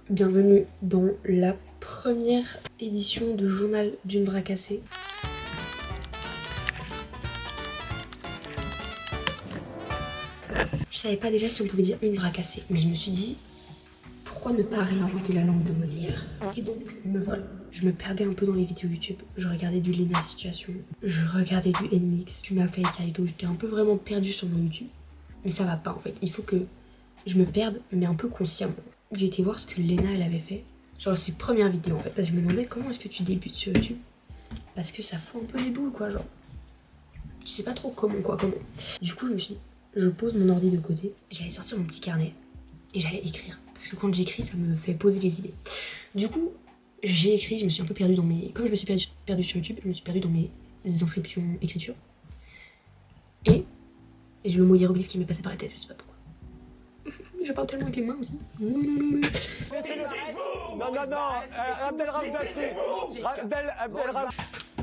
Bienvenue dans la première édition de Journal d'une bras cassée. Je savais pas déjà si on pouvait dire une bras cassée, mais je me suis dit pourquoi ne pas réinventer la langue de Molière. Et donc me voilà. Je me perdais un peu dans les vidéos YouTube, je regardais du Lena Situation, je regardais du NMIX, du Mafia et Kaido, j'étais un peu vraiment perdue sur mon YouTube. Mais ça va pas en fait, il faut que je me perde, mais un peu consciemment. J'ai été voir ce que Lena elle avait fait, genre ses premières vidéos en fait, parce que je me demandais comment est-ce que tu débutes sur YouTube. Parce que ça fout un peu les boules quoi, genre. Je sais pas trop comment. Du coup je me suis dit, je pose mon ordi de côté, j'allais sortir mon petit carnet et j'allais écrire. Parce que quand j'écris ça me fait poser les idées. Du coup j'ai écrit, je me suis un peu perdue dans mes... Comme je me suis perdue sur YouTube, je me suis perdue dans mes inscriptions écriture. Et j'ai le mot hiéroglyphe qui m'est passé par la tête, je sais pas pourquoi. Je parle tellement avec les mains aussi. Non,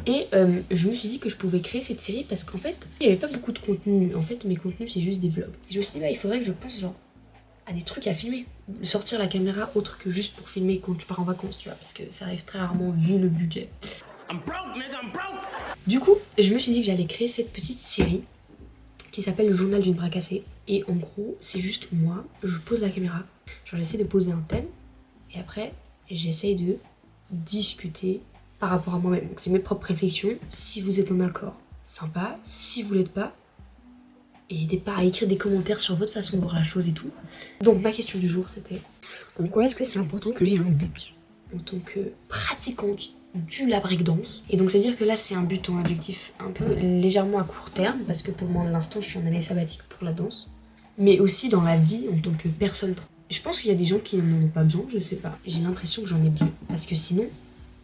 Et je me suis dit que je pouvais créer cette série parce qu'en fait, il n'y avait pas beaucoup de contenu. En fait, mes contenus, c'est juste des vlogs. Et je me suis dit, bah, il faudrait que je pense genre à des trucs à filmer. Sortir la caméra autre que juste pour filmer quand tu pars en vacances, tu vois. Parce que ça arrive très rarement vu le budget. Du coup, je me suis dit que j'allais créer cette petite série qui s'appelle le Journal d'une bras cassée. Et en gros, c'est juste moi, je pose la caméra, genre j'essaie de poser un thème, et après, j'essaie de discuter par rapport à moi-même. Donc c'est mes propres réflexions. Si vous êtes en accord, sympa. Si vous l'êtes pas, n'hésitez pas à écrire des commentaires sur votre façon de voir la chose et tout. Donc ma question du jour, c'était pourquoi est-ce que c'est important que j'ai un but en tant que pratiquante la breakdance. Et donc c'est à dire que là c'est un but, un objectif un peu légèrement à court terme, parce que pour le moment l'instant je suis en année sabbatique pour la danse, mais aussi dans la vie en tant que personne. Je pense qu'il y a des gens qui n'en ont pas besoin, je sais pas. J'ai l'impression que j'en ai besoin, parce que sinon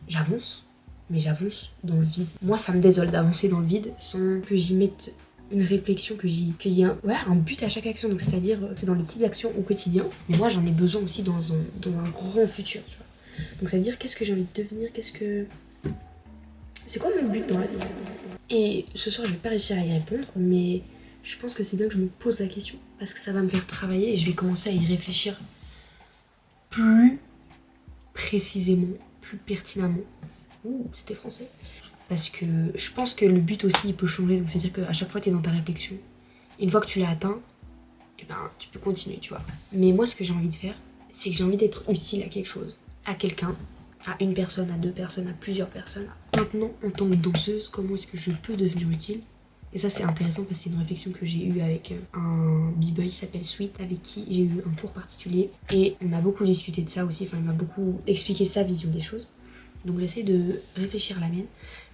j'avance, mais j'avance dans le vide. Moi ça me désole d'avancer dans le vide sans que j'y mette une réflexion, qu'il y ait un but à chaque action. Donc c'est à dire c'est dans les petites actions au quotidien, mais moi j'en ai besoin aussi dans un grand futur, tu vois. Donc ça veut dire qu'est-ce que j'ai envie de devenir, c'est quoi mon but dans la vie. Et ce soir je vais pas réussir à y répondre, mais je pense que c'est bien que je me pose la question, parce que ça va me faire travailler et je vais commencer à y réfléchir plus précisément, plus pertinemment. Ouh, c'était français. Parce que je pense que le but aussi il peut changer, donc c'est à dire qu'à chaque fois tu es dans ta réflexion. Et une fois que tu l'as atteint, et ben tu peux continuer, tu vois. Mais moi ce que j'ai envie de faire, c'est que j'ai envie d'être utile à quelque chose. À quelqu'un, à une personne, à deux personnes, à plusieurs personnes. Maintenant, en tant que danseuse, comment est-ce que je peux devenir utile? Et ça c'est intéressant parce que c'est une réflexion que j'ai eue avec un b-boy qui s'appelle Sweet, avec qui j'ai eu un cours particulier. Et on a beaucoup discuté de ça aussi, enfin il m'a beaucoup expliqué sa vision des choses. Donc j'essaie de réfléchir à la mienne,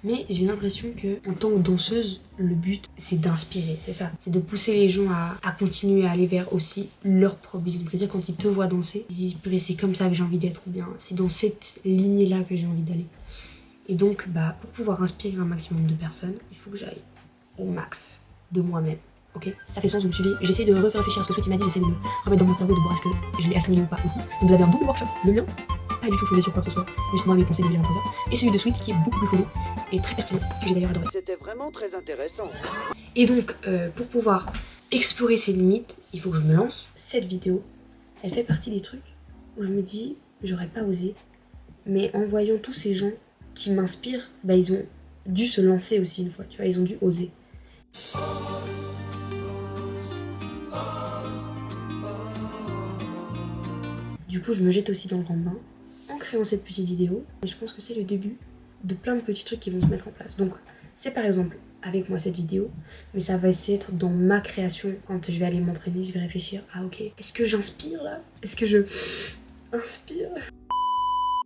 mais j'ai l'impression que en tant que danseuse, le but c'est d'inspirer, c'est ça. C'est de pousser les gens à continuer à aller vers aussi leur propre vision. C'est-à-dire quand ils te voient danser, ils disent c'est comme ça que j'ai envie d'être, ou bien c'est dans cette lignée-là que j'ai envie d'aller. Et donc pour pouvoir inspirer un maximum de personnes, il faut que j'aille au max de moi-même. Ok, ça fait sens, vous me suivez. J'essaie de refaire réfléchir à ce que Sweet m'a dit, j'essaie de me remettre dans mon cerveau, de voir est-ce que je l'ai assimilé ou pas aussi. Donc vous avez un double workshop, le mien pas du tout fondé sur quoi que ce soit, juste moi mes pensées de Villain Trésor, et celui de Sweet qui est beaucoup plus fondé et très pertinent, que j'ai d'ailleurs adoré. c'était vraiment très intéressant. Et donc pour pouvoir explorer ses limites, il faut que je me lance. Cette vidéo, elle fait partie des trucs où je me dis j'aurais pas osé, mais en voyant tous ces gens qui m'inspirent, ils ont dû se lancer aussi une fois, tu vois, ils ont dû oser. Du coup je me jette aussi dans le grand bain en créant cette petite vidéo, et je pense que c'est le début de plein de petits trucs qui vont se mettre en place. Donc c'est par exemple avec moi cette vidéo, mais ça va essayer d'être dans ma création. Quand je vais aller m'entraîner, je vais réfléchir, ok, est-ce que j'inspire là? Est-ce que je inspire?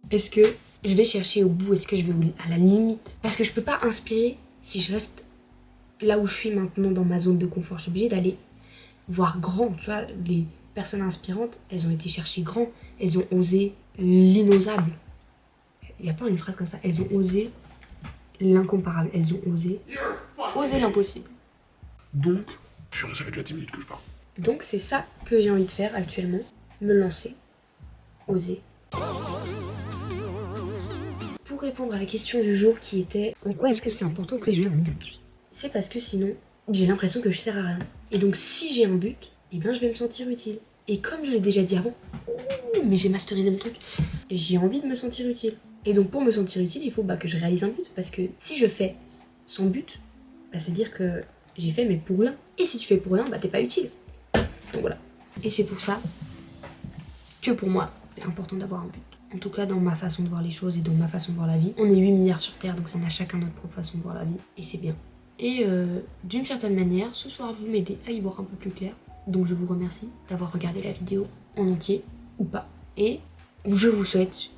Est-ce que je vais chercher au bout? Est-ce que je vais à la limite? Parce que je peux pas inspirer si je reste là où je suis maintenant dans ma zone de confort. Je suis obligée d'aller voir grand, tu vois. Les personnes inspirantes, elles ont été chercher grand, elles ont osé l'inosable. Il n'y a pas une phrase comme ça. Elles ont osé l'incomparable. Elles ont osé l'impossible. Donc, purée, ça fait déjà 10 minutes que je parle. Donc c'est ça que j'ai envie de faire actuellement. Me lancer. Oser. Pour répondre à la question du jour qui était pourquoi est-ce que c'est important que j'ai un but? C'est parce que sinon, j'ai l'impression que je sers à rien. Et donc si j'ai un but, eh bien je vais me sentir utile. Et comme je l'ai déjà dit avant, mais j'ai masterisé mon truc, j'ai envie de me sentir utile. Et donc pour me sentir utile, il faut que je réalise un but. Parce que si je fais sans but, c'est-à-dire que j'ai fait mais pour rien. Et si tu fais pour rien, t'es pas utile. Donc voilà. Et c'est pour ça que pour moi, c'est important d'avoir un but. En tout cas dans ma façon de voir les choses et dans ma façon de voir la vie. On est 8 milliards sur Terre, donc on a chacun notre propre façon de voir la vie. Et c'est bien. Et d'une certaine manière, ce soir vous m'aidez à y voir un peu plus clair. Donc je vous remercie d'avoir regardé la vidéo en entier, ou pas. Et je vous souhaite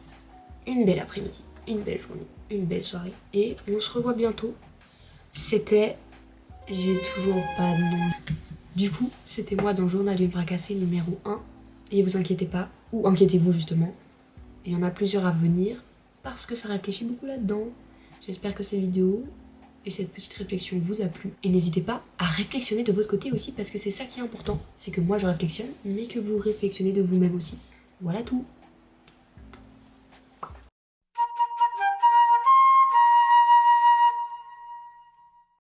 une belle après-midi, une belle journée, une belle soirée. Et on se revoit bientôt. C'était... J'ai toujours pas de nom. Du coup, c'était moi dans le journal d'une bracassée numéro 1. Et vous inquiétez pas, ou inquiétez-vous justement. Il y en a plusieurs à venir, parce que ça réfléchit beaucoup là-dedans. J'espère que cette vidéo et cette petite réflexion vous a plu. Et n'hésitez pas à réflexionner de votre côté aussi, parce que c'est ça qui est important. C'est que moi je réflexionne, mais que vous réflexionnez de vous-même aussi. Voilà tout.